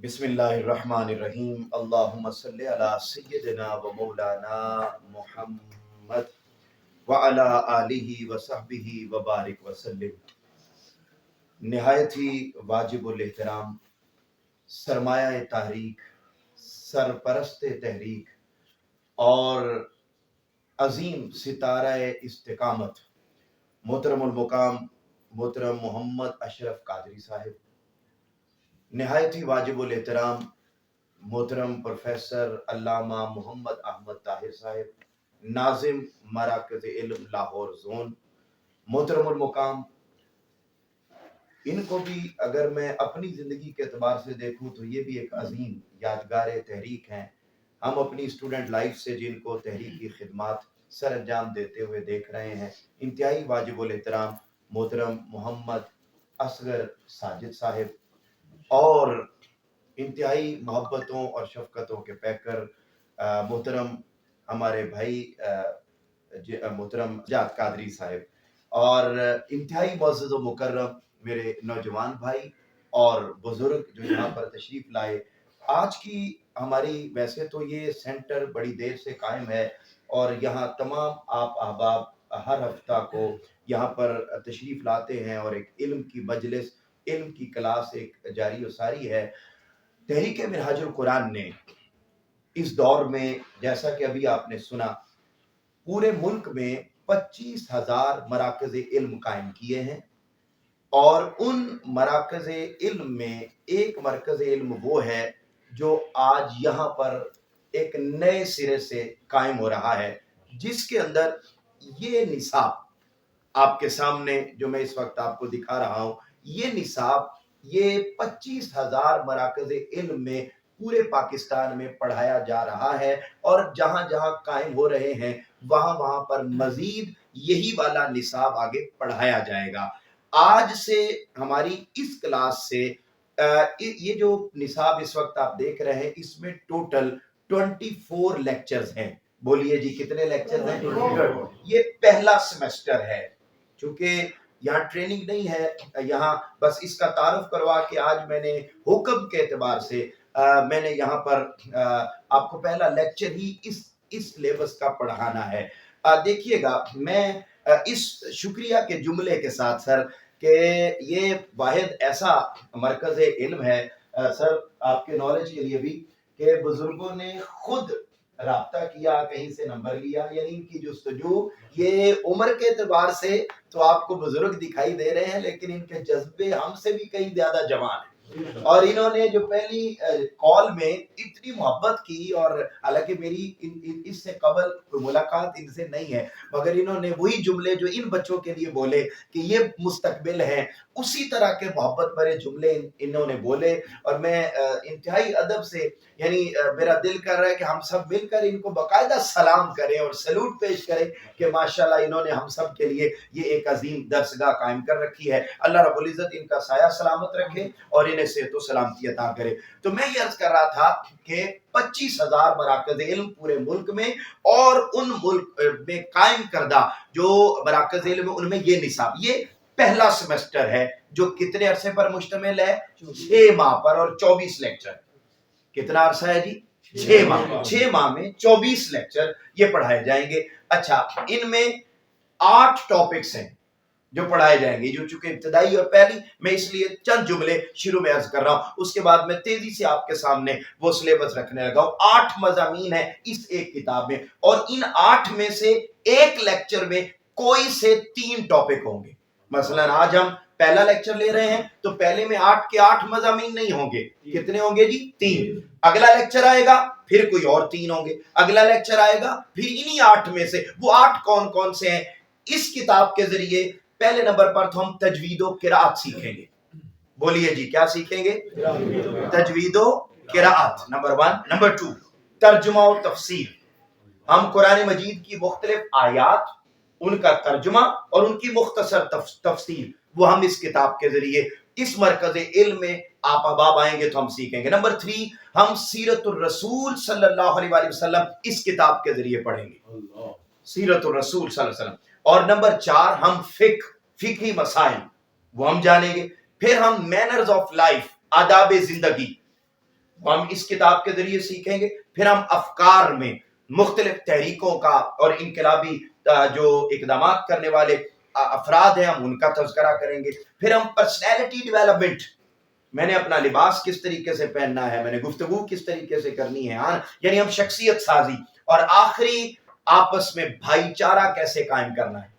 بسم اللہ الرحمن الرحیم اللہم صلی علی سیدنا و مولانا محمد وعلی آلہ و صحبہ و بارک وسلم۔ نہایت ہی واجب الاحترام سرمایہ تحریک، سرپرست تحریک اور عظیم ستارہ استقامت محترم المقام محترم محمد اشرف قادری صاحب، نہایت ہی واجب الاحترام محترم پروفیسر علامہ محمد احمد طاہر صاحب، ناظم مراکز علم لاہور زون، محترم المقام، ان کو بھی اگر میں اپنی زندگی کے اعتبار سے دیکھوں تو یہ بھی ایک عظیم یادگار تحریک ہیں۔ ہم اپنی اسٹوڈنٹ لائف سے جن کو تحریکی خدمات سر انجام دیتے ہوئے دیکھ رہے ہیں، انتہائی واجب الاحترام محترم محمد اصغر ساجد صاحب، اور انتہائی محبتوں اور شفقتوں کے پیکر محترم ہمارے بھائی محترم جاد قادری صاحب، اور انتہائی معزز و مکرم میرے نوجوان بھائی اور بزرگ جو یہاں پر تشریف لائے۔ آج کی ہماری ویسے تو یہ سینٹر بڑی دیر سے قائم ہے اور یہاں تمام آپ احباب ہر ہفتہ کو یہاں پر تشریف لاتے ہیں اور ایک علم کی مجلس، علم کی کلاس ایک جاری و ساری ہے۔ تحریک منہاج القرآن نے اس دور میں، جیسا کہ ابھی آپ نے سنا، پورے ملک میں 25,000 مراکز علم قائم کیے ہیں، اور ان مراکز علم میں ایک مرکز علم وہ ہے جو آج یہاں پر ایک نئے سرے سے قائم ہو رہا ہے، جس کے اندر یہ نصاب آپ کے سامنے جو میں اس وقت آپ کو دکھا رہا ہوں، یہ نصاب یہ 25,000 مراکز علم میں پورے پاکستان میں پڑھایا جا رہا ہے، اور جہاں جہاں قائم ہو رہے ہیں وہاں پر مزید یہی والا نصاب آگے پڑھایا جائے گا۔ آج سے ہماری اس کلاس سے یہ جو نصاب اس وقت آپ دیکھ رہے ہیں، اس میں ٹوٹل 24 لیکچرز ہیں۔ بولیے جی کتنے لیکچرز ہیں؟ یہ پہلا سیمسٹر ہے، چونکہ یہاں ٹریننگ نہیں ہے، یہاں بس اس کا تعارف کروا کے آج میں نے حکم کے اعتبار سے میں نے یہاں پر آپ کو پہلا لیکچر ہی اس سلیبس کا پڑھانا ہے۔ دیکھیے گا، میں اس شکریہ کے جملے کے ساتھ سر کہ یہ واحد ایسا مرکز علم ہے سر، آپ کے نالج کے لیے بھی، کہ بزرگوں نے خود رابطہ کیا، کہیں سے نمبر لیا، یعنی ان کی جستجو، یہ عمر کے اعتبار سے تو آپ کو بزرگ دکھائی دے رہے ہیں، لیکن ان کے جذبے ہم سے بھی کہیں زیادہ جوان ہیں۔ اور انہوں نے جو پہلی کال میں اتنی محبت کی، اور حالانکہ میری اس سے قبل ملاقات ان سے نہیں ہے، مگر انہوں نے وہی جملے جو ان بچوں کے لیے بولے کہ یہ مستقبل ہے، اسی طرح کے محبت بھرے جملے انہوں نے بولے، اور میں انتہائی ادب سے، یعنی میرا دل کر رہا ہے کہ ہم سب مل کر ان کو باقاعدہ سلام کریں اور سلوٹ پیش کریں کہ ماشاءاللہ انہوں نے ہم سب کے لیے یہ ایک عظیم درسگاہ قائم کر رکھی ہے۔ اللہ رب العزت ان کا سایہ سلامت رکھے اور انہیں صحت و سلامتی عطا کرے۔ تو میں یہ عرض کر رہا تھا کہ 25,000 مراکز علم پورے ملک میں، اور ان ملک میں قائم کردہ جو مراکز علم ان میں یہ نصاب، یہ پہلا سیمسٹر ہے جو کتنے عرصے پر مشتمل ہے؟ 6 ماہ پر، اور 24 لیکچر۔ کتنا عرصہ ہے جی؟ 6 ماہ۔ 6 ماہ میں 24 لیکچر یہ پڑھائے جائیں گے۔ اچھا، ان میں 8 ٹاپکس ہیں جو پڑھائے جائیں گے، جو چونکہ ابتدائی اور پہلی، میں اس لیے چند جملے شروع میں عرض کر رہا ہوں، اس کے بعد میں تیزی سے آپ کے سامنے وہ سلیبس رکھنے لگا ہوں۔ 8 مضامین ہیں اس ایک کتاب میں، اور ان 8 میں سے ایک لیکچر میں کوئی سے 3 ٹاپک ہوں گے۔ مثلا آج ہم پہلا لیکچر لے رہے ہیں تو پہلے میں 8 کے 8 مضامین نہیں ہوں گے، کتنے ہوں گے جی؟ 3۔ اگلا لیکچر آئے گا پھر کوئی اور 3 ہوں گے، اگلا لیکچر آئے گا پھر انہی 8 میں سے وہ 8 کون کون سے ہیں۔ اس کتاب کے ذریعے پہلے نمبر پر تو ہم تجوید و قرات سیکھیں گے۔ بولیے جی کیا سیکھیں گے؟ تجوید و قرات، نمبر 1۔ نمبر 2، ترجمہ و تفسیر۔ ہم قرآن مجید کی مختلف آیات، ان کا ترجمہ اور ان کی مختصر تفسیر، وہ ہم اس کتاب کے ذریعے اس مرکز علم میں آپ احباب آئیں گے تو ہم سیکھیں گے۔ نمبر 3، ہم سیرت الرسول صلی اللہ علیہ وآلہ وسلم اس کتاب کے ذریعے پڑھیں گے، سیرت الرسول صلی اللہ علیہ وسلم۔ اور نمبر 4، ہم فقہی مسائل وہ ہم جانیں گے۔ پھر ہم مینرز آف لائف، آداب زندگی، وہ ہم اس کتاب کے ذریعے سیکھیں گے. پھر ہم افکار میں مختلف تحریکوں کا اور انقلابی جو اقدامات کرنے والے افراد ہیں ہم ان کا تذکرہ کریں گے. پھر ہم پرسنالٹی ڈیولپمنٹ، میں نے اپنا لباس کس طریقے سے پہننا ہے، میں نے گفتگو کس طریقے سے کرنی ہے، یعنی ہم شخصیت سازی. اور آخری آپس میں بھائی چارہ کیسے قائم کرنا ہے،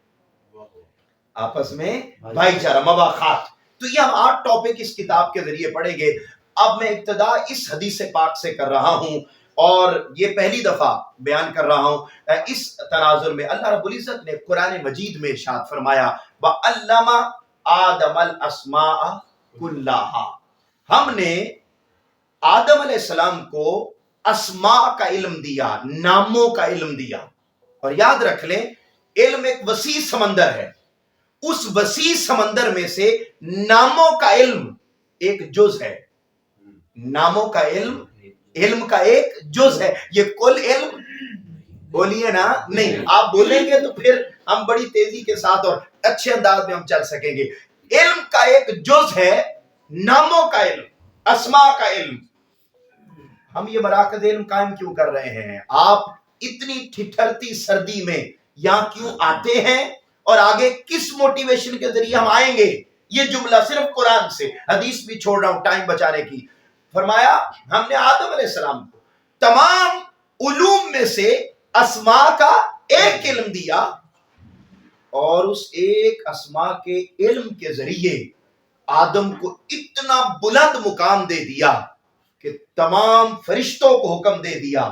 آپس میں بھائی چارہ، مواخات. تو یہ ہم 8 ٹاپک اس کتاب کے ذریعے پڑھیں گے. اب میں ابتدا اس حدیث پاک سے کر رہا ہوں اور یہ پہلی دفعہ بیان کر رہا ہوں. اس تناظر میں اللہ رب العزت نے قرآن مجید میں ارشاد فرمایا وَعَلَّمَ آدَمَ الْأَسْمَاءَ كُلَّهَا، ہم نے آدم علیہ السلام کو اسماء کا علم دیا، ناموں کا علم دیا. اور یاد رکھ لیں علم ایک وسیع سمندر ہے، اس وسیع سمندر میں سے ناموں کا علم ایک جز ہے. ناموں کا علم علم کا ایک جز ہے، یہ کل علم بولیے نا نہیں. آپ بولیں گے تو پھر ہم بڑی تیزی کے ساتھ اور اچھے انداز میں ہم چل سکیں گے. علم کا ایک جز ہے ناموں کا علم، اسماء کا علم. ہم یہ مراکز علم قائم کیوں کر رہے ہیں؟ آپ اتنی ٹھٹھرتی سردی میں یہاں کیوں آتے ہیں اور آگے کس موٹیویشن کے ذریعے ہم آئیں گے؟ یہ جملہ صرف قرآن سے، حدیث بھی چھوڑ رہا ہوں ٹائم بچانے کی. فرمایا ہم نے آدم علیہ السلام کو تمام علوم میں سے اسماء کا ایک علم دیا اور اس ایک اسماء کے علم کے ذریعے آدم کو اتنا بلند مقام دے دیا کہ تمام فرشتوں کو حکم دے دیا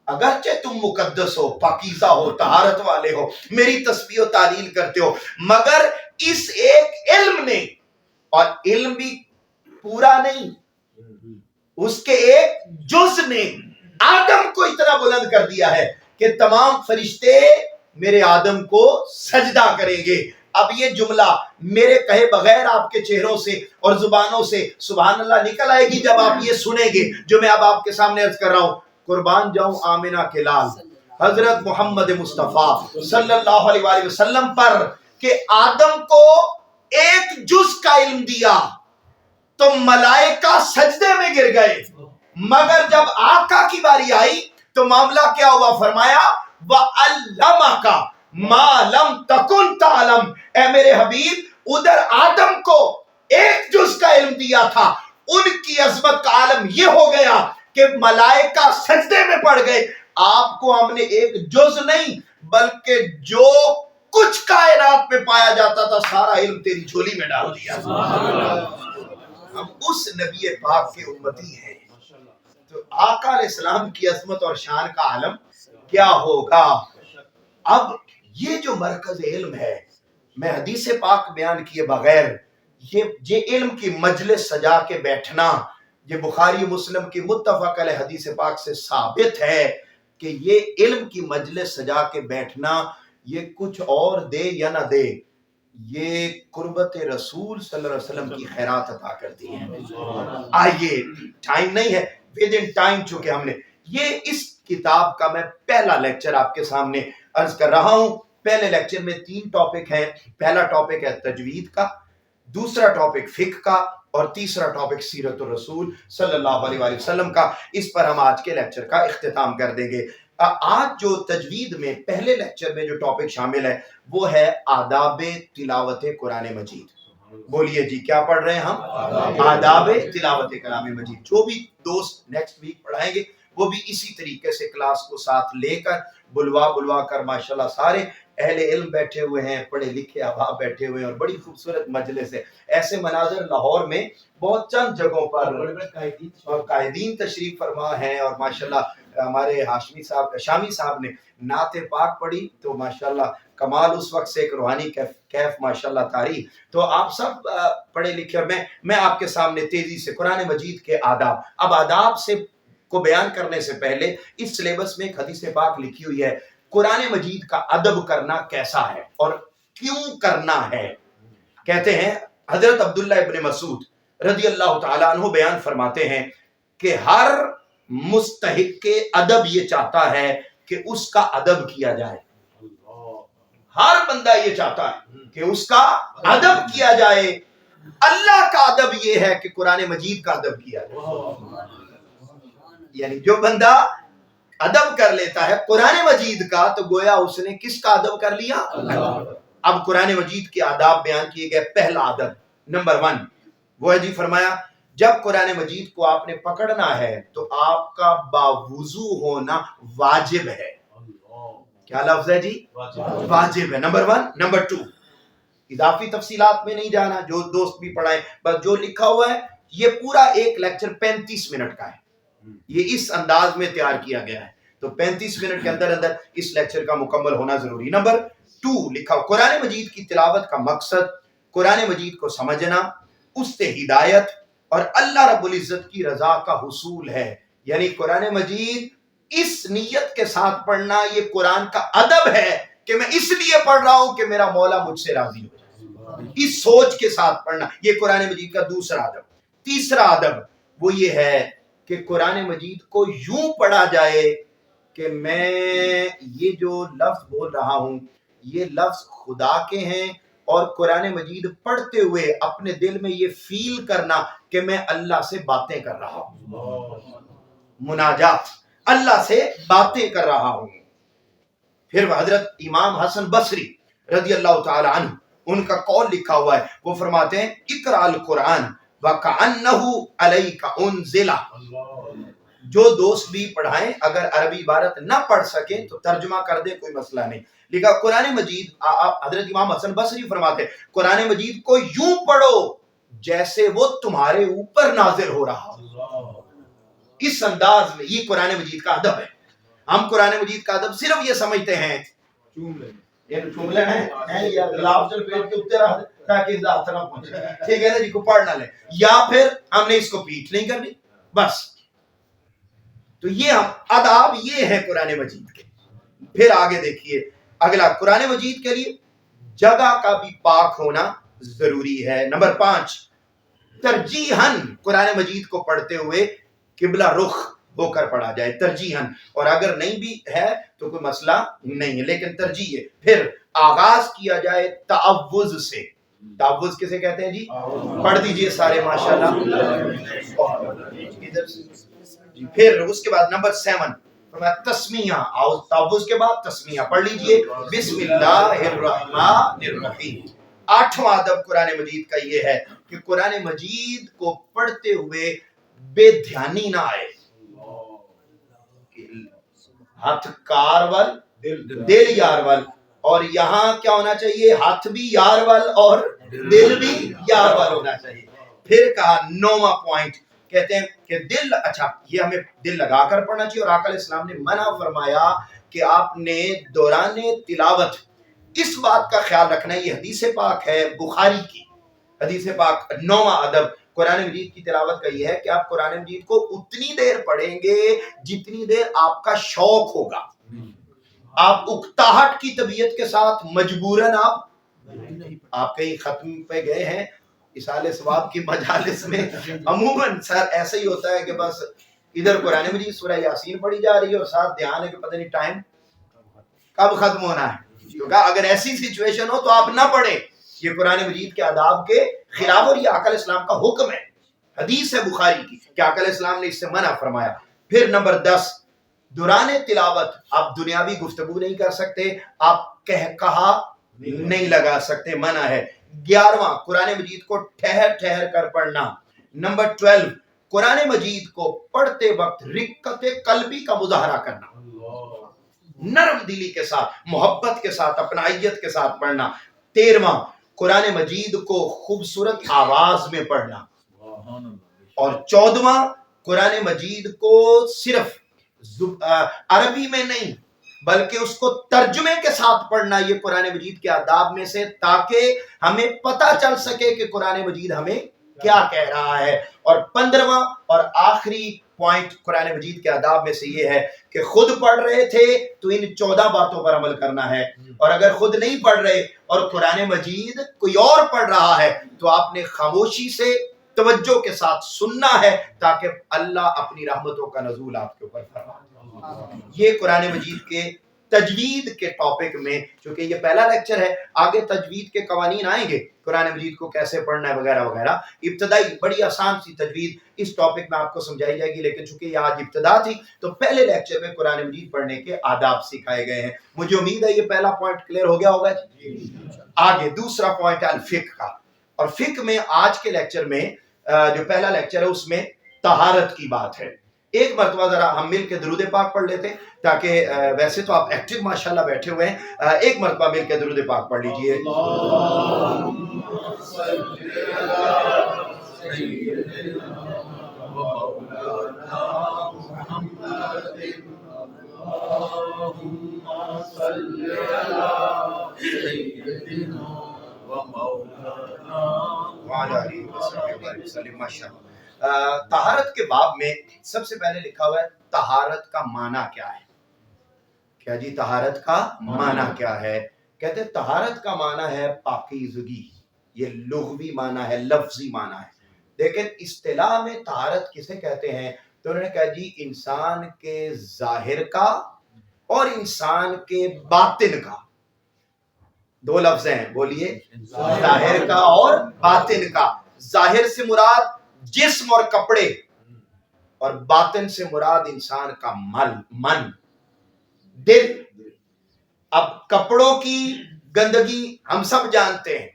اگرچہ تم مقدس ہو، پاکیزہ ہو، طہارت والے ہو، میری تسبیح و تعلیل کرتے ہو، مگر اس ایک علم نے، اور علم بھی پورا نہیں، اس کے ایک جز نے آدم کو اتنا بلند کر دیا ہے کہ تمام فرشتے میرے آدم کو سجدہ کریں گے. اب یہ جملہ میرے کہے بغیر آپ کے چہروں سے اور زبانوں سے سبحان اللہ نکل آئے گی جب آپ یہ سنیں گے جو میں اب آپ کے سامنے عرض کر رہا ہوں. قربان جاؤں آمنہ کے لال حضرت محمد مصطفیٰ صلی اللہ علیہ وآلہ وسلم پر کہ آدم کو ایک جز کا علم دیا تو ملائکہ سجدے میں گر گئے، مگر جب آقا کی باری آئی تو معاملہ کیا ہوا؟ فرمایا وَعَلَّمَكَ مَا لَمْ تَكُنْ تَعْلَمْ. اے میرے حبیب ادھر آدم کو ایک جز کا علم دیا تھا، ان کی عظمت کا عالم یہ ہو گیا کہ ملائکہ سجدے میں پڑ گئے. آپ کو ہم نے ایک جز نہیں بلکہ جو کچھ کائنات میں پایا جاتا تھا سارا علم تیری جھولی میں ڈال دیا. ہم اس نبی پاک کے امتی ہیں تو آقا علیہ السلام کی عظمت اور شان کا عالم کیا ہوگا. اب یہ جو مرکز علم ہے، میں حدیث پاک بیان کیے بغیر یہ علم کی مجلس سجا کے بیٹھنا، یہ بخاری مسلم کی متفق علیہ حدیث پاک سے ثابت ہے کہ یہ علم کی مجلس سجا کے بیٹھنا یہ کچھ اور دے یا نہ دے، یہ قربت رسول صلی اللہ علیہ وسلم کی خیرات عطا کرتی ہیں. آئیے ٹائم نہیں ہے، ود ان ٹائم چونکہ ہم نے یہ اس کتاب کا میں پہلا لیکچر آپ کے سامنے عرض کر رہا ہوں. پہلے لیکچر میں 3 ٹاپک ہیں. پہلا ٹاپک ہے تجوید کا، دوسرا ٹاپک فقہ کا، اور تیسرا ٹاپک سیرت الرسول صلی اللہ علیہ وآلہ وسلم کا. اس پر ہم آج کے لیکچر کا اختتام کر دیں گے. آج جو تجوید میں پہلے لیکچر میں جو ٹاپک شامل ہے وہ ہے آداب تلاوت قرآن مجید. بولیے جی کیا پڑھ رہے ہیں ہم؟ آداب تلاوت کلام مجید. جو بھی دوست نیکسٹ ویک پڑھائیں گے وہ بھی اسی طریقے سے کلاس کو ساتھ لے کر بلوا کر ماشاءاللہ سارے اہل علم بیٹھے ہوئے ہیں، پڑھے لکھے احباب بیٹھے ہوئے ہیں اور بڑی خوبصورت مجلس ہے. ایسے مناظر لاہور میں بہت چند جگہوں پر قائدین تشریف فرما ہیں اور ماشاءاللہ ہمارے ہاشمی صاحب شامی صاحب نے نعت پاک پڑھی تو ماشاءاللہ کمال اس وقت سے ایک روحانی کیف ماشاءاللہ طاری. تو آپ سب پڑھے لکھے اور میں آپ کے سامنے تیزی سے قرآن مجید کے آداب. اب آداب سے کو بیان کرنے سے پہلے اس سلیبس میں ایک حدیث پاک لکھی ہوئی ہے قرآن مجید کا ادب کرنا کیسا ہے اور کیوں کرنا ہے. کہتے ہیں حضرت عبداللہ ابن مسعود رضی اللہ تعالیٰ عنہ بیان فرماتے ہیں کہ ہر مستحق کے ادب یہ چاہتا ہے کہ اس کا ادب کیا جائے. ہر بندہ یہ چاہتا ہے کہ اس کا ادب کیا جائے. اللہ کا ادب یہ ہے کہ قرآن مجید کا ادب کیا جائے. یعنی جو بندہ ادب کر لیتا ہے قرآن مجید کا تو گویا اس نے کس کا ادب کر لیا؟ اب قرآن مجید کے آداب بیان کیے گئے. پہلا ادب نمبر 1 وہ ہے جی فرمایا جب قرآن مجید کو آپ نے پکڑنا ہے تو آپ کا باوضو ہونا واجب ہے. کیا لفظ ہے جی؟ واجب ہے. نمبر 1. نمبر 2 اضافی تفصیلات میں نہیں جانا, جو دوست بھی پڑھائیں, بس جو لکھا ہوا ہے یہ پورا ایک لیکچر 35 منٹ کا ہے, یہ اس انداز میں تیار کیا گیا ہے, تو 35 منٹ کے اندر اندر اس لیکچر کا مکمل ہونا ضروری. نمبر 2 لکھا قرآن مجید کی تلاوت کا مقصد قرآن مجید کو سمجھنا, اس سے ہدایت اور اللہ رب العزت کی رضا کا حصول ہے. یعنی قرآن مجید اس نیت کے ساتھ پڑھنا یہ قرآن کا ادب ہے کہ میں اس لیے پڑھ رہا ہوں کہ میرا مولا مجھ سے راضی ہو جائے, اس سوچ کے ساتھ پڑھنا یہ قرآن مجید کا دوسرا ادب. تیسرا ادب وہ یہ ہے کہ قرآن مجید کو یوں پڑھا جائے کہ میں یہ جو لفظ بول رہا ہوں یہ لفظ خدا کے ہیں, اور قرآن مجید پڑھتے ہوئے اپنے دل میں یہ فیل کرنا کہ میں اللہ سے باتیں کر رہا ہوں, مناجات, اللہ سے باتیں کر رہا ہوں. پھر حضرت امام حسن بصری رضی اللہ تعالی عنہ ان کا قول لکھا ہوا ہے, وہ فرماتے ہیں اقرأ القرآن وَكَأَنَّهُ عَلَيْكَ أُنزِلَ. جو دوست بھی پڑھائیں اگر عربی عبارت نہ پڑھ سکیں تو ترجمہ کر دیں, کوئی مسئلہ نہیں. لکھا قرآن مجید حضرت امام حسن بصری فرماتے ہیں قرآن مجید کو یوں پڑھو جیسے وہ تمہارے اوپر نازل ہو رہا ہو, اس انداز میں. یہ قرآن مجید کا ادب ہے. ہم قرآن مجید کا ادب صرف یہ سمجھتے ہیں چوم لینا ہے یا گلاب جل پیٹ کے اوپر رکھ تاکہ ذات نہ پہنچے, ٹھیک ہے نا جی, کو پڑھ نہ لے, یا پھر ہم نے اس کو پیٹ نہیں کرنی بس. تو یہ ہم آداب یہ ہے قرآن مجید کے. پھر آگے دیکھیے اگلا, قرآن مجید کے لیے جگہ کا بھی پاک ہونا ضروری ہے. نمبر 5 ترجیحاً قرآن مجید کو پڑھتے ہوئے قبلہ رخ ہو کر پڑھا جائے, ترجیحاً, اور اگر نہیں بھی ہے تو کوئی مسئلہ نہیں ہے لیکن ترجیح ہے. پھر آغاز کیا جائے تعوذ سے. تعوذ کسے کہتے ہیں جی؟ پڑھ دیجئے سارے ماشاءاللہ. پھر اس کے بعد نمبر 7 تسمیہ, تعوذ کے بعد تسمیہ پڑھ لیجئے بسم اللہ الرحمن الرحیم. 8واں ادب قرآن مجید کا یہ ہے کہ قرآن مجید کو پڑھتے ہوئے بے دھیانی نہ آئے. ہاتھ کار ول دل یار ول, اور یہاں کیا ہونا چاہیے؟ ہاتھ بھی یار ول اور دل بھی یار ول ہونا چاہیے. پھر کہا 9واں پوائنٹ کہتے ہیں کہ دل, اچھا یہ ہمیں دل لگا کر پڑھنا چاہیے, اور آقا علیہ السلام نے منع فرمایا کہ آپ نے دوران تلاوت اس بات کا خیال رکھنا ہے. یہ حدیث پاک ہے بخاری کی حدیث پاک. 9واں ادب قرآن مجید کی تلاوت کا یہ ہے کہ آپ قرآن مجید کو اتنی دیر پڑھیں گے جتنی دیر آپ کا شوق ہوگا. آپ اکتاہٹ کی طبیعت کے ساتھ مجبوراً آپ کہیں ختم پہ گئے ہیں اصالہ ثواب کی مجالس میں, عموماً سر ایسا ہی ہوتا ہے کہ بس ادھر قرآن مجید سورہ یاسین پڑھی جا رہی ہے اور ساتھ دھیان ہے کہ پتہ نہیں ٹائم کب ختم ہونا ہے. اگر ایسی سچویشن ہو تو آپ نہ پڑھیں, یہ قرآن مجید کے آداب کے خلاف, اور یہ آقا علیہ السلام کا حکم ہے. حدیث ہے بخاری کی کہ آقا علیہ السلام نے اس سے منع فرمایا. پھر نمبر 10 دوران تلاوت آپ دنیاوی گفتگو نہیں کر سکتے, آپ کہا نہیں لگا سکتے, منع ہے. 11واں قرآن مجید کو ٹھہر ٹھہر کر پڑھنا. نمبر 12 قرآن مجید کو پڑھتے وقت رقت قلبی کا مظاہرہ کرنا, نرم دلی کے ساتھ, محبت کے ساتھ, اپنائیت کے ساتھ پڑھنا. 13واں قرآن مجید کو خوبصورت آواز میں پڑھنا. اور 14واں قرآن مجید کو صرف عربی میں نہیں بلکہ اس کو ترجمے کے ساتھ پڑھنا, یہ قرآن مجید کے آداب میں سے, تاکہ ہمیں پتہ چل سکے کہ قرآن مجید ہمیں کیا کہہ رہا ہے. اور 15واں اور آخری پوائنٹ قرآن مجید کے آداب میں سے یہ ہے کہ خود پڑھ رہے تھے تو ان 14 باتوں پر عمل کرنا ہے, اور اگر خود نہیں پڑھ رہے اور قرآن مجید کوئی اور پڑھ رہا ہے تو آپ نے خاموشی سے توجہ کے ساتھ سننا ہے تاکہ اللہ اپنی رحمتوں کا نزول آپ کے اوپر فرمائے. یہ قرآن مجید کے تجوید کے ٹاپک میں، چونکہ یہ پہلا لیکچر ہے، آگے تجوید کے قوانین آئیں گے، قرآن مجید کو کیسے پڑھنا ہے وغیرہ وغیرہ. ابتدائی بڑی آسان سی تجوید اس ٹاپک میں آپ کو سمجھائی جائے گی، لیکن چونکہ یہ آج ابتدا تھی تو پہلے لیکچر میں قرآن مجید پڑھنے کے آداب سکھائے گئے ہیں. مجھے امید ہے یہ پہلا پوائنٹ کلیئر ہو گیا ہوگا. آگے دوسرا پوائنٹ ہے الفقہ کا، اور فقہ میں آج کے لیکچر میں جو پہلا لیکچر ہے اس میں طہارت کی بات ہے. ایک مرتبہ ذرا ہم مل کے درود پاک پڑھ لیتے ہیں، تاکہ ویسے تو آپ ایکٹیو ماشاءاللہ بیٹھے ہوئے ہیں، ایک مرتبہ مل کے درود پاک پڑھ لیجئے. طہارت کے باب میں سب سے پہلے لکھا ہوا ہے طہارت کا معنی کیا ہے. کیا جی طہارت کا معنی کیا ہے؟ کہتے ہیں طہارت کا معنی ہے پاکیزگی. یہ لغوی معنی ہے، لفظی معنی ہے. لیکن اصطلاح میں طہارت کسے کہتے ہیں؟ تو انہوں نے کہا جی انسان کے ظاہر کا اور انسان کے باطن کا. دو لفظ ہیں، بولیے. ظاہر کا اور باطن کا. ظاہر سے مراد جسم اور کپڑے، اور باطن سے مراد انسان کا من، دل. اب کپڑوں کی گندگی ہم سب جانتے ہیں،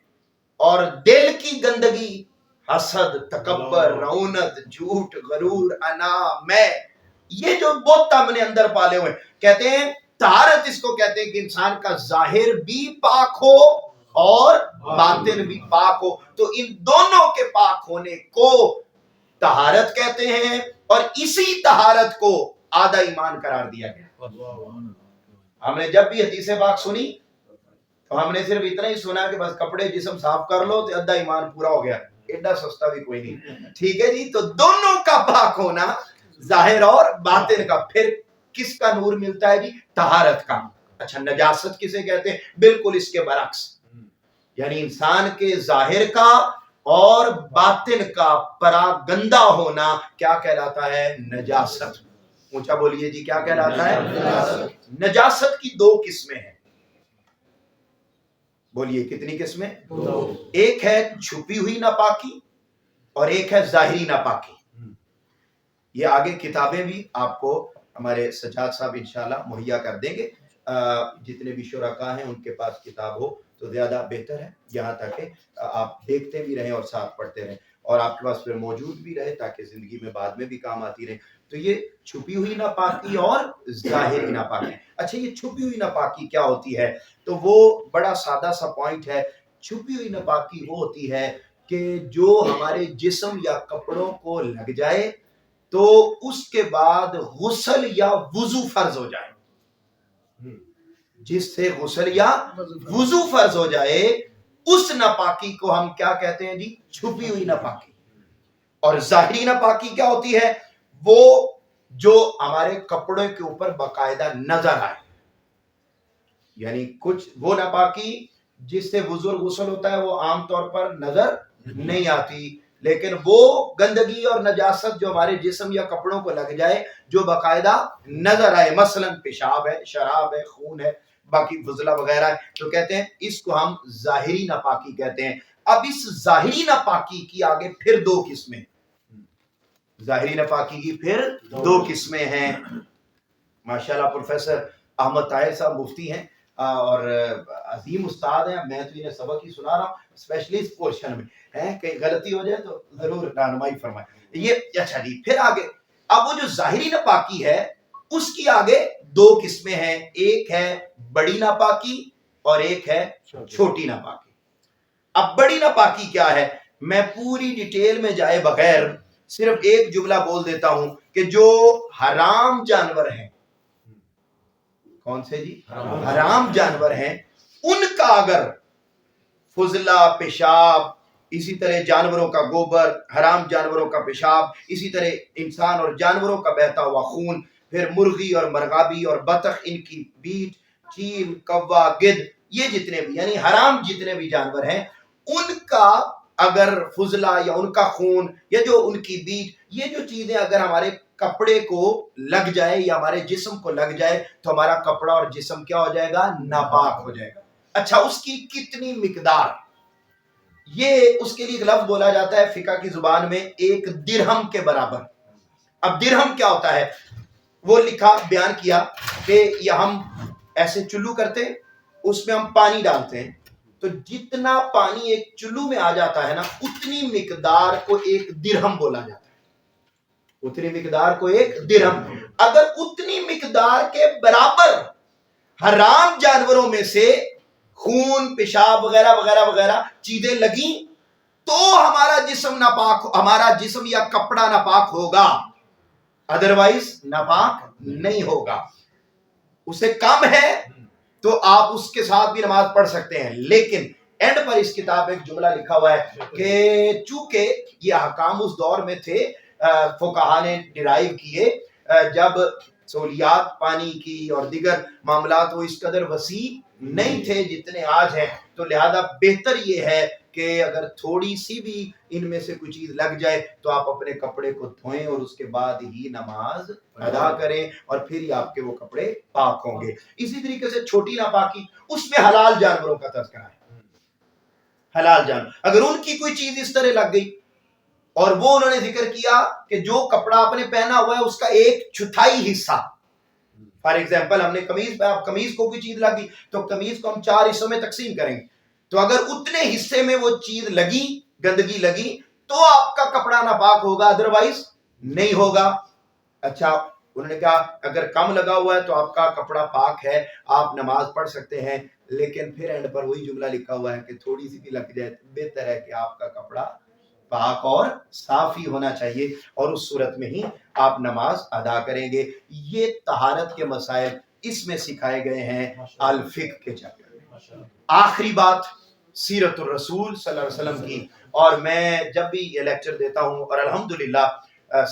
اور دل کی گندگی حسد، تکبر، رعونت، جھوٹ، غرور، انا، میں، یہ جو بہت ہم نے اندر پالے ہوئے. کہتے ہیں طہارت اس کو کہتے ہیں کہ انسان کا ظاہر بھی پاک ہو اور باطن بھی پاک ہو. تو ان دونوں کے پاک ہونے کو طہارت کہتے ہیں، اور اسی طہارت کو آدھا ایمان قرار دیا گیا. ہم نے جب بھی حدیث پاک سنی تو ہم نے صرف اتنا ہی سنا کہ بس کپڑے جسم صاف کر لو تو آدھا ایمان پورا ہو گیا. ایڈا سستا بھی کوئی نہیں. ٹھیک ہے جی. تو دونوں کا پاک ہونا، ظاہر اور باطن کا. پھر کس کا نور ملتا ہے جی؟ طہارت کا. اچھا نجاست کسے کہتے ہیں؟ بالکل اس کے برعکس، یعنی انسان کے ظاہر کا اور باطن کا پراگندہ ہونا کیا کہلاتا ہے؟ نجاست. اونچا بولیے جی، کیا کہلاتا ہے؟ نجاست کی دو قسمیں ہیں. بولیے کتنی قسمیں؟ ایک ہے چھپی ہوئی ناپاکی اور ایک ہے ظاہری ناپاکی. یہ آگے کتابیں بھی آپ کو ہمارے سجاد صاحب انشاءاللہ مہیا کر دیں گے. جتنے بھی شرکاء ہیں ان کے پاس کتاب ہو تو زیادہ بہتر ہے، یہاں تک کہ آپ دیکھتے بھی رہیں اور ساتھ پڑھتے رہیں، اور آپ کے پاس پھر موجود بھی رہے تاکہ زندگی میں بعد میں بھی کام آتی رہے. تو یہ چھپی ہوئی ناپاکی اور ظاہری ناپاکی. اچھا یہ چھپی ہوئی ناپاکی کیا ہوتی ہے؟ تو وہ بڑا سادہ سا پوائنٹ ہے. چھپی ہوئی ناپاکی وہ ہوتی ہے کہ جو ہمارے جسم یا کپڑوں کو لگ جائے تو اس کے بعد غسل یا وضو فرض ہو جائے. جس سے غسل یا وضو فرض ہو جائے اس ناپاکی کو ہم کیا کہتے ہیں جی؟ چھپی ہوئی ناپاکی. اور ظاہری ناپاکی کیا ہوتی ہے؟ وہ جو ہمارے کپڑوں کے اوپر باقاعدہ نظر آئے. یعنی کچھ وہ ناپاکی جس سے وضو اور غسل ہوتا ہے وہ عام طور پر نظر نہیں آتی، لیکن وہ گندگی اور نجاست جو ہمارے جسم یا کپڑوں کو لگ جائے جو باقاعدہ نظر آئے، مثلا پیشاب ہے، شراب ہے، خون ہے، باقی فضلہ وغیرہ ہے، تو کہتے ہیں اس کو ہم ظاہری ناپاکی کہتے ہیں. اب اس ظاہری ناپاکی کی آگے پھر دو قسمیں. ظاہری ناپاکی کی پھر دو قسمیں ہیں. ماشاءاللہ پروفیسر احمد طاہر صاحب مفتی ہیں اور عظیم استاد ہیں. میں تو انہیں سبق ہی سنا رہا ہوں اسپیشلی اس پورشن میں ہے، کہیں غلطی ہو جائے تو ضرور رہنمائی فرمائیں. یہ اچھا جی. پھر آگے اب وہ جو ظاہری ناپاکی ہے اس کی آگے دو قسمیں ہیں. ایک ہے بڑی ناپاکی اور ایک ہے چھوٹی ناپاکی. اب بڑی ناپاکی کیا ہے؟ میں پوری ڈیٹیل میں جائے بغیر صرف ایک جملہ بول دیتا ہوں کہ جو حرام جانور ہیں، کون سے جی؟ حرام جانور ہیں، ان کا اگر فضلہ، پیشاب، اسی طرح جانوروں کا گوبر، حرام جانوروں کا پیشاب، اسی طرح انسان اور جانوروں کا بہتا ہوا خون، پھر مرغی اور مرغابی اور بطخ، ان کی بیٹ، چیل، کوا، گدھ، یہ جتنے بھی یعنی حرام جتنے بھی جانور ہیں ان کا اگر فضلہ یا ان کا خون یا جو ان کی بیٹ، یہ جو چیزیں اگر ہمارے کپڑے کو لگ جائے یا ہمارے جسم کو لگ جائے تو ہمارا کپڑا اور جسم کیا ہو جائے گا؟ ناپاک ہو جائے گا. اچھا اس کی کتنی مقدار؟ یہ اس کے لیے ایک لفظ بولا جاتا ہے فقہ کی زبان میں 1 درہم کے برابر. اب درہم کیا ہوتا ہے؟ وہ لکھا بیان کیا کہ یہ ہم ایسے چلو کرتے اس میں ہم پانی ڈالتے ہیں تو جتنا پانی ایک چلو میں آ جاتا ہے نا اتنی مقدار کو 1 درہم بولا جاتا ہے. اتنی مقدار کو 1 درہم. اگر اتنی مقدار کے برابر حرام جانوروں میں سے خون پیشاب وغیرہ وغیرہ وغیرہ چیزیں لگیں تو ہمارا جسم ناپاک، ہمارا جسم یا کپڑا ناپاک ہوگا، ادروائز ناپاک نہیں ہوگا. اسے کم ہے تو آپ اس کے ساتھ بھی نماز پڑھ سکتے ہیں. لیکن اینڈ پر اس کتاب میں ایک جملہ لکھا ہوا ہے کہ چونکہ یہ احکام اس دور میں تھے فقہا نے ڈرائیو کیے جب سہولیات پانی کی اور دیگر معاملات وہ اس قدر وسیع نہیں تھے جتنے آج ہیں، تو لہذا بہتر یہ ہے کہ اگر تھوڑی سی بھی ان میں سے کوئی چیز لگ جائے تو آپ اپنے کپڑے کو دھوئیں اور اس کے بعد ہی نماز ادا کریں اور پھر ہی آپ کے وہ کپڑے پاک ہوں گے. اسی طریقے سے چھوٹی ناپاکی اس میں حلال جانوروں کا تذکرہ ہے. حلال جانور اگر ان کی کوئی چیز اس طرح لگ گئی اور وہ انہوں نے ذکر کیا کہ جو کپڑا آپ نے پہنا ہوا ہے اس کا 1/4 حصہ، فار ایگزامپل ہم نے قمیض کو کوئی چیز لگی تو قمیض کو ہم 4 حصوں میں تقسیم کریں گے، تو اگر اتنے حصے میں وہ چیز لگی، گندگی لگی، تو آپ کا کپڑا ناپاک ہوگا، ادروائز نہیں ہوگا. اچھا انہوں نے کہا اگر کم لگا ہوا ہے تو آپ کا کپڑا پاک ہے، آپ نماز پڑھ سکتے ہیں. لیکن پھر اینڈ پر وہی جملہ لکھا ہوا ہے کہ تھوڑی سی بھی لگ جائے تو بہتر ہے کہ آپ کا کپڑا پاک اور صاف ہی ہونا چاہیے اور اس صورت میں ہی آپ نماز ادا کریں گے. یہ طہارت کے مسائل اس میں سکھائے گئے ہیں الفقہ کے چیپٹر میں. آخری بات سیرت الرسول صلی اللہ علیہ وسلم کی، اور میں جب بھی یہ لیکچر دیتا ہوں اور الحمدللہ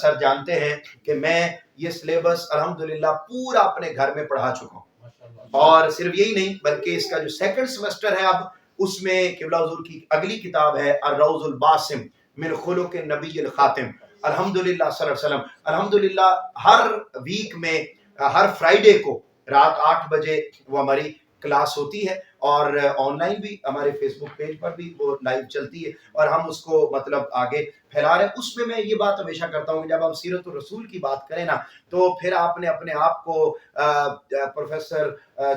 سر جانتے ہیں کہ میں یہ سلیبس الحمدللہ پورا اپنے گھر میں پڑھا چکا ہوں، اور صرف یہی نہیں بلکہ اس کا جو سیکنڈ سیمسٹر ہے اب اس میں قبلہ حضور کی اگلی کتاب ہے الروض الباسم من خلق النبی الخاتم. الحمدللہ صلی اللہ علیہ وسلم الحمدللہ ہر ویک میں ہر فرائیڈے کو رات 8 بجے وہ ہماری کلاس ہوتی ہے اور آن لائن بھی ہمارے فیس بک پیج پر بھی وہ لائیو چلتی ہے اور ہم اس کو مطلب آگے پھیلا رہے ہیں. اس میں یہ بات ہمیشہ کرتا ہوں کہ جب ہم سیرت الرسول کی بات کریں نا تو پھر آپ نے اپنے آپ کو پروفیسر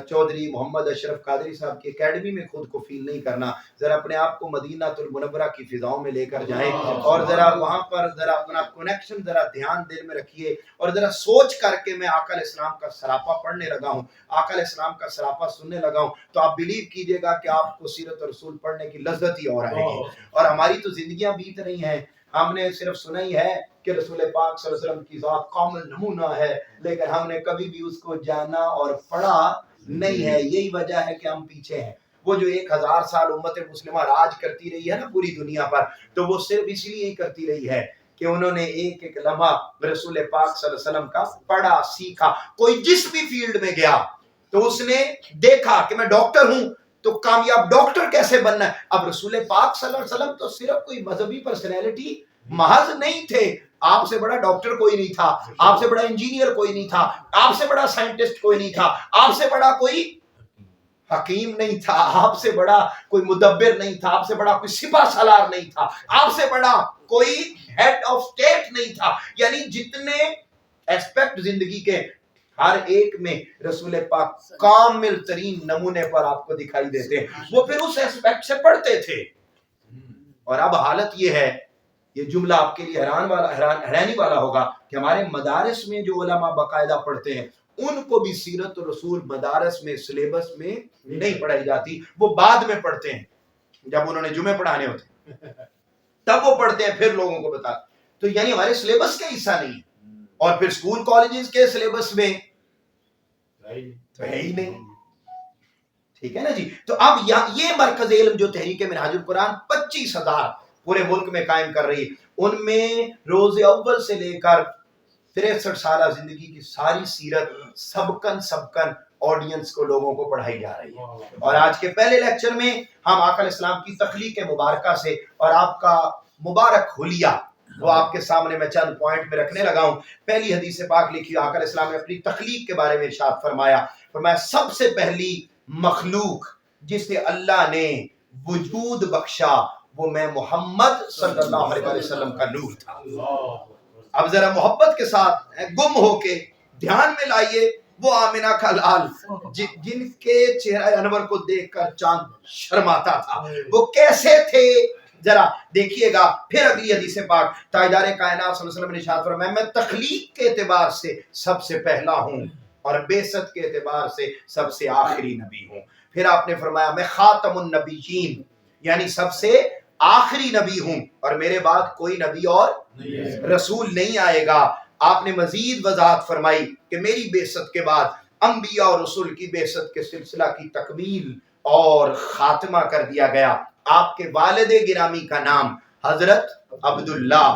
چودھری محمد اشرف قادری صاحب کی اکیڈمی میں خود کو فیل نہیں کرنا. ذرا اپنے آپ کو مدینہ المنورہ کی فضاؤں میں لے کر جائیں اور ذرا وہاں پر ذرا اپنا کنیکشن ذرا دھیان دل میں رکھیے اور ذرا سوچ کر کے میں آقا علیہ السلام کا سراپا پڑھنے لگا ہوں، آقا علیہ السلام کا سراپا سننے لگا ہوں، تو آپ بلیو کیجئے گا کہ آپ کو سیرت رسول پڑھنے کی لذت ہی اور آئے گی. اور ہماری تو زندگیاں بیت رہی ہیں، ہم نے صرف سنا ہی ہے کہ رسول پاک صلی اللہ علیہ وسلم کی ذات کامل نمونہ ہے، لیکن ہم نے کبھی بھی اس کو جانا اور پڑھا نہیں ہے. یہی وجہ ہے کہ ہم پیچھے ہیں. وہ جو 1000 سال امت مسلمہ راج کرتی رہی ہے نا پوری دنیا پر، تو وہ صرف اس لیے ہی کرتی رہی ہے کہ انہوں نے ایک ایک لمحہ رسول پاک صلی اللہ علیہ وسلم کا پڑھا سیکھا. کوئی جس بھی فیلڈ میں گیا تو اس نے دیکھا کہ میں ڈاکٹر ہوں تو کامیاب ڈاکٹر کیسے بننا ہے. اب رسول پاک صلی اللہ علیہ وسلم تو صرف کوئی مذہبی پرسنالٹی محض نہیں تھے، آپ سے بڑا ڈاکٹر کوئی نہیں تھا، آپ سے بڑا انجینئر کوئی نہیں تھا، آپ سے بڑا سائنٹسٹ کوئی نہیں تھا، آپ سے بڑا کوئی حکیم نہیں تھا، آپ سے بڑا کوئی مدبر نہیں تھا، آپ سے بڑا کوئی سپہ سالار نہیں تھا، آپ سے بڑا کوئی ہیڈ آف اسٹیٹ نہیں تھا. یعنی جتنے ایسپیکٹ زندگی کے ہر ایک میں رسول پاک کامل ترین نمونے پر آپ کو دکھائی دیتے ہیں. وہ پھر اس ایسپیکٹ سے پڑھتے تھے. اور اب حالت یہ ہے، یہ جملہ آپ کے لیے حیرانی والا ہوگا کہ ہمارے مدارس میں جو علماء باقاعدہ پڑھتے ہیں ان کو بھی سیرت الرسول مدارس میں سلیبس میں نہیں پڑھائی جاتی، وہ بعد میں پڑھتے ہیں جب انہوں نے جمعے پڑھانے ہوتے تب وہ پڑھتے ہیں پھر لوگوں کو بتا. تو یعنی ہمارے سلیبس کا حصہ نہیں ہے. اور پھر سکول کالجز کے سلیبس میں تو ہے ہی نہیں. ٹھیک ہے نا جی. تو اب یہ مرکز علم جو تحریک منہاج القرآن 25,000 پورے ملک میں قائم کر رہی ہے، ان میں روز اول سے لے کر 63 سالہ زندگی کی ساری سیرت سبکن آڈینس کو لوگوں کو پڑھائی جا رہی ہے. اور آج کے پہلے لیکچر میں ہم آقا علیہ السلام کی تخلیق مبارکہ سے اور آپ کا مبارک حلیہ وہ آپ کے سامنے میں چند پوائنٹ میں رکھنے لگا ہوں۔ پہلی حدیث پاک لکھی، آقا علیہ السلام نے اپنی تخلیق کے بارے میں ارشاد فرمایا سب سے پہلی مخلوق جسے اللہ نے وجود بخشا وہ میں محمد صلی اللہ علیہ وسلم کا نور تھا۔ اب ذرا محبت کے ساتھ گم ہو کے دھیان میں لائیے، وہ آمنہ کا لال جن کے چہرہ انور کو دیکھ کر چاند شرماتا تھا، وہ کیسے تھے ذرا دیکھیے گا۔ پھر اگلی حدیث پاک، تاجدار کائنات صلی اللہ علیہ وسلم نے ارشاد فرمایا میں تخلیق کے اعتبار سے سب سے پہلا ہوں اور بعثت کے اعتبار سے سب سے آخری نبی ہوں۔ پھر آپ نے فرمایا میں خاتم النبیین یعنی سب سے آخری نبی ہوں اور میرے بعد کوئی نبی اور رسول نہیں آئے گا۔ آپ نے مزید وضاحت فرمائی کہ میری بعثت کے بعد انبیاء اور رسول کی بعثت کے سلسلہ کی تکمیل اور خاتمہ کر دیا گیا۔ آپ کے والد گرامی کا نام حضرت عبداللہ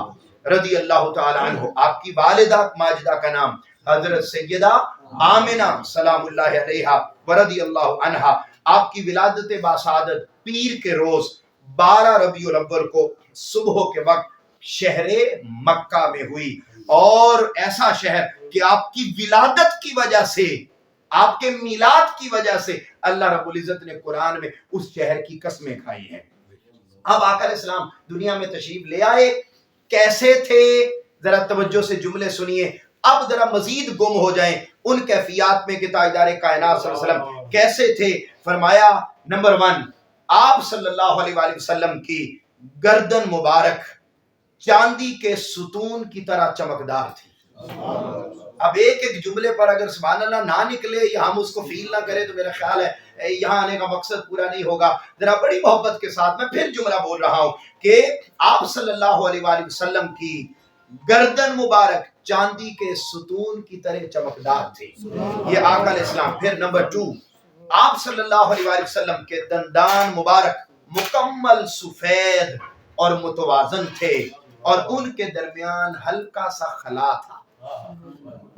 رضی اللہ تعالی عنہ، آپ کی والدہ ماجدہ کا نام حضرت سیدہ آمنہ سلام اللہ علیہا ورضی اللہ عنہا۔ آپ کی ولادت باسعادت پیر کے روز 12 ربیع الاول کو صبح کے وقت شہر مکہ میں ہوئی، اور ایسا شہر کہ آپ کی ولادت کی وجہ سے، آپ کے میلاد کی وجہ سے اللہ رب العزت نے قرآن میں اس شہر کی قسمیں کھائی ہیں۔ اب آقا علیہ السلام دنیا میں تشریف لے آئے، کیسے تھے ذرا توجہ سے جملے سنیے، اب ذرا مزید گم ہو جائیں ان کیفیات میں کہ تاجدار کائنات صلی اللہ علیہ وسلم کیسے تھے۔ فرمایا نمبر 1، آپ صلی اللہ علیہ وآلہ وسلم کی گردن مبارک چاندی کے ستون کی طرح چمکدار تھی۔ اب ایک ایک جملے پر اگر سبحان اللہ نہ نکلے یا ہم اس کو فیل نہ کریں تو میرا خیال ہے یہاں آنے کا مقصد پورا نہیں ہوگا۔ ذرا بڑی محبت کے ساتھ میں پھر جملہ بول رہا ہوں کہ آپ صلی اللہ علیہ وآلہ وسلم کی گردن مبارک چاندی کے ستون کی طرح چمکدار تھی، یہ آقا علیہ السلام۔ پھر نمبر 2، آپ صلی اللہ علیہ وآلہ وسلم کے دندان مبارک مکمل سفید اور متوازن تھے اور ان کے درمیان ہلکا سا خلا تھا،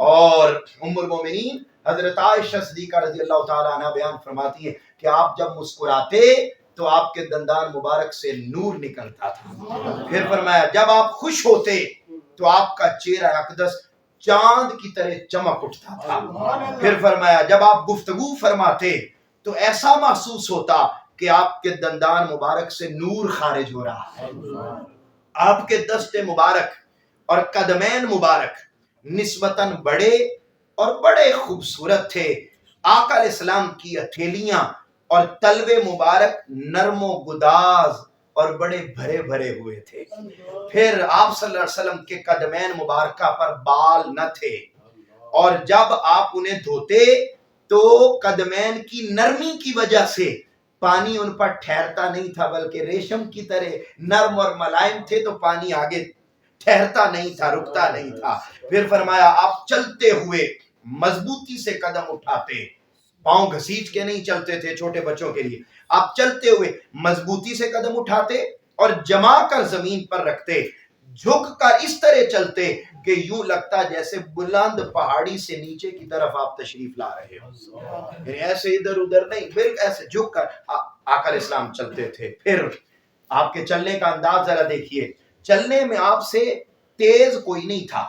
اور ام المومنین حضرت عائشہ صدیقہ رضی اللہ تعالی عنہ بیان فرماتی ہے کہ آپ جب مسکراتے تو آپ کے دندان مبارک سے نور نکلتا تھا۔ پھر فرمایا جب آپ خوش ہوتے تو آپ کا چہرہ اقدس چاند کی طرح چمک اٹھتا تھا۔ پھر فرمایا جب آپ گفتگو فرماتے تو ایسا محسوس ہوتا کہ آپ کے دندان مبارک سے نور خارج ہو رہا ہے۔ آپ کے دست مبارک اور قدمین مبارک نسبتاً بڑے اور بڑے خوبصورت تھے۔ آقا علیہ السلام کی ہتھیلیاں اور تلوے مبارک نرم و گداز اور بڑے بھرے بھرے ہوئے تھے۔ پھر آپ صلی اللہ علیہ وسلم کے قدمین مبارکہ پر بال نہ تھے، اور جب آپ انہیں دھوتے تو قدمین کی نرمی کی وجہ سے پانی ان پر ٹھہرتا نہیں تھا، بلکہ ریشم کی طرح نرم اور ملائم تھے تو پانی آگے ٹھہرتا نہیں تھا، رکتا نہیں تھا۔ پھر فرمایا آپ چلتے ہوئے مضبوطی سے قدم اٹھاتے، پاؤں گھسیٹ کے نہیں چلتے تھے چھوٹے بچوں کے لیے، آپ چلتے ہوئے مضبوطی سے قدم اٹھاتے اور جما کر زمین پر رکھتے، جھک کر اس طرح چلتے کہ یوں لگتا جیسے بلند پہاڑی سے نیچے کی طرف آپ تشریف لا رہے ہو، یعنی ایسے ادھر ادھر نہیں، بالکل ایسے جھک کر آقا علیہ السلام چلتے تھے۔ پھر آپ کے چلنے کا انداز ذرا دیکھیے، چلنے میں آپ سے تیز کوئی نہیں تھا،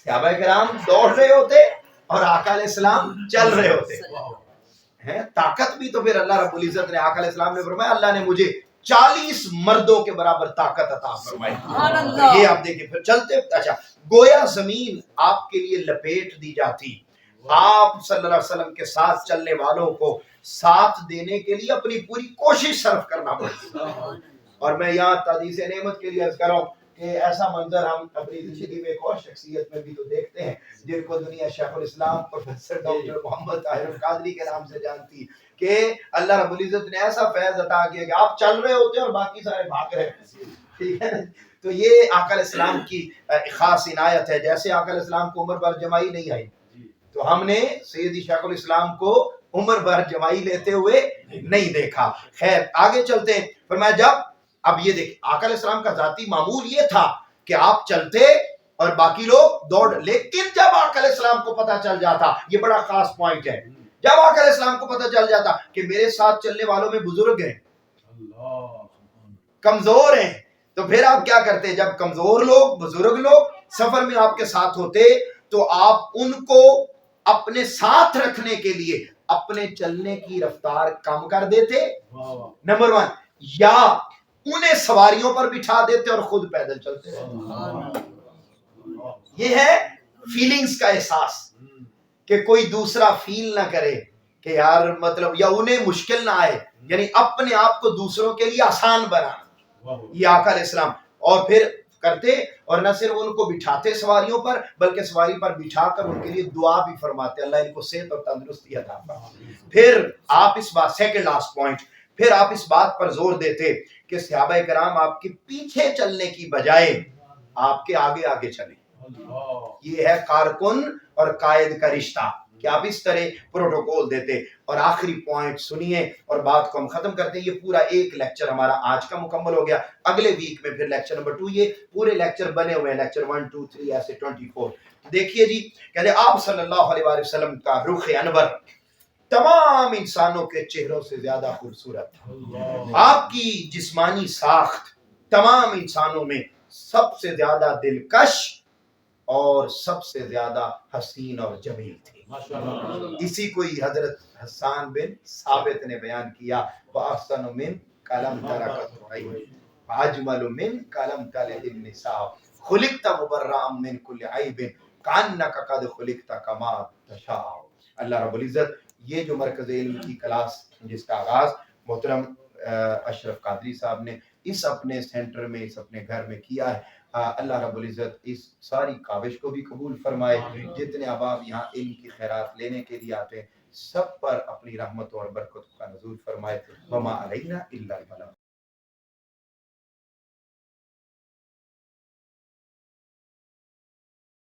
صحابہ کرام دوڑ رہے ہوتے اور آقا علیہ السلام چل رہے ہوتے ہیں۔ طاقت بھی تو پھر اللہ رب العزت نے، آقا علیہ السلام نے فرمایا اللہ نے مجھے 40 مردوں کے برابر طاقت عطا فرمائی، یہ آپ دیکھیں۔ پھر چلتے، اچھا گویا زمین آپ کے لیے لپیٹ دی جاتی، آپ صلی اللہ علیہ وسلم کے ساتھ چلنے والوں کو ساتھ دینے کے لیے اپنی پوری کوشش صرف کرنا پڑتی۔ اور میں یہاں تعزیز نعمت کے لیے عرض کر رہا ہوں کہ ایسا منظر ہم اپنی زندگی میں ایک اور شخصیت میں بھی تو دیکھتے ہیں جن کو دنیا شیخ الاسلام پروفیسر ڈاکٹر محمد طاہر القادری کے نام سے جانتی، کہ اللہ رب العزت نے ایسا فیض عطا کیا کہ آپ چل رہے ہوتے اور باقی سارے بھاگ رہے ہیں، ٹھیک ہے۔ تو یہ آقا علیہ السلام کی خاص عنایت ہے۔ جیسے آقا علیہ السلام کو عمر بھر جمائی نہیں آئی تو ہم نے سیدی شیخ الاسلام کو عمر بھر جمائی لیتے ہوئے نہیں دیکھا۔ خیر آگے چلتے ہیں۔ فرمایا جب، اب یہ دیکھ آقا علیہ السلام کا ذاتی معمول یہ تھا کہ آپ چلتے اور باقی لوگ دوڑ، لیکن جب آقا علیہ السلام کو پتہ چل جاتا، یہ بڑا خاص پوائنٹ ہے، جب آقا علیہ السلام کو پتہ چل جاتا کہ میرے ساتھ چلنے والوں میں بزرگ ہیں، کمزور ہیں، تو پھر آپ کیا کرتے؟ جب کمزور لوگ، بزرگ لوگ سفر میں آپ کے ساتھ ہوتے تو آپ ان کو اپنے ساتھ رکھنے کے لیے اپنے چلنے کی رفتار کم کر دیتے، نمبر 1، یا انہیں سواریوں پر بٹھا دیتے اور خود پیدل چلتے رہتے۔ یہ ہے فیلنگز کا احساس، کہ کوئی دوسرا فیل نہ کرے کہ یار مطلب، یا انہیں مشکل نہ آئے، یعنی اپنے آپ کو دوسروں کے لیے آسان بنانا، یہ آقا علیہ السلام۔ اور پھر کرتے، اور نہ صرف ان کو بٹھاتے سواریوں پر، بلکہ سواری پر بٹھا کر ان کے لیے دعا بھی فرماتے، اللہ ان کو صحت اور تندرستی عطا فرمائے۔ پھر آپ اس بات، سیکنڈ لاسٹ پوائنٹ، پھر آپ اس بات پر زور دیتے کہ صحابہ کرام آپ کے پیچھے چلنے کی بجائے آپ کے آگے آگے چلیں۔ یہ ہے کارکن اور قائد کا رشتہ، کہ آپ اس طرح پروٹوکول دیتے۔ اور آخری پوائنٹ سنیے اور بات کو ہم ختم کرتے ہیں۔ یہ پورا ایک لیکچر ہمارا آج کا مکمل ہو گیا، اگلے ویک میں پھر لیکچر نمبر 2، یہ پورے لیکچر بنے ہوئے ہیں، لیکچر 1 2 3 ایسے 24۔ دیکھیے جی، کہتے آپ صلی اللہ علیہ وآلہ وسلم کا رخ انور تمام انسانوں کے چہروں سے زیادہ خوبصورت تھا۔ آپ کی جسمانی ساخت تمام انسانوں میں سب سے زیادہ دلکش اور سب سے زیادہ حسین اور جمیل تھی۔ اسی کو ہی حضرت حسان بن ثابت نے بیان کیا، وَأَحْسَنُ مِنْكَ لَمْ تَرَ عَيْنٌ وَأَجْمَلُ مِنْكَ لَمْ تَلِدِ النِّسَاءُ خُلِقْتَ مُبَرَّأً مِنْ كُلِّ عَيْبٍ كَأَنَّكَ قَدْ خُلِقْتَ كَمَا تَشَاءُ۔ اللہ رب العزت یہ جو مرکز علم کی کلاس جس کا آغاز محترم اشرف قادری صاحب نے اس اپنے سینٹر میں، اس اپنے گھر میں کیا ہے، اللہ رب العزت اس ساری کاوش کو بھی قبول فرمائے۔ جتنے احباب یہاں علم کی خیرات لینے کے لیے آتے ہیں، سب پر اپنی رحمت اور برکت کا نزول فرمائے۔ وما علینا الا البلاغ۔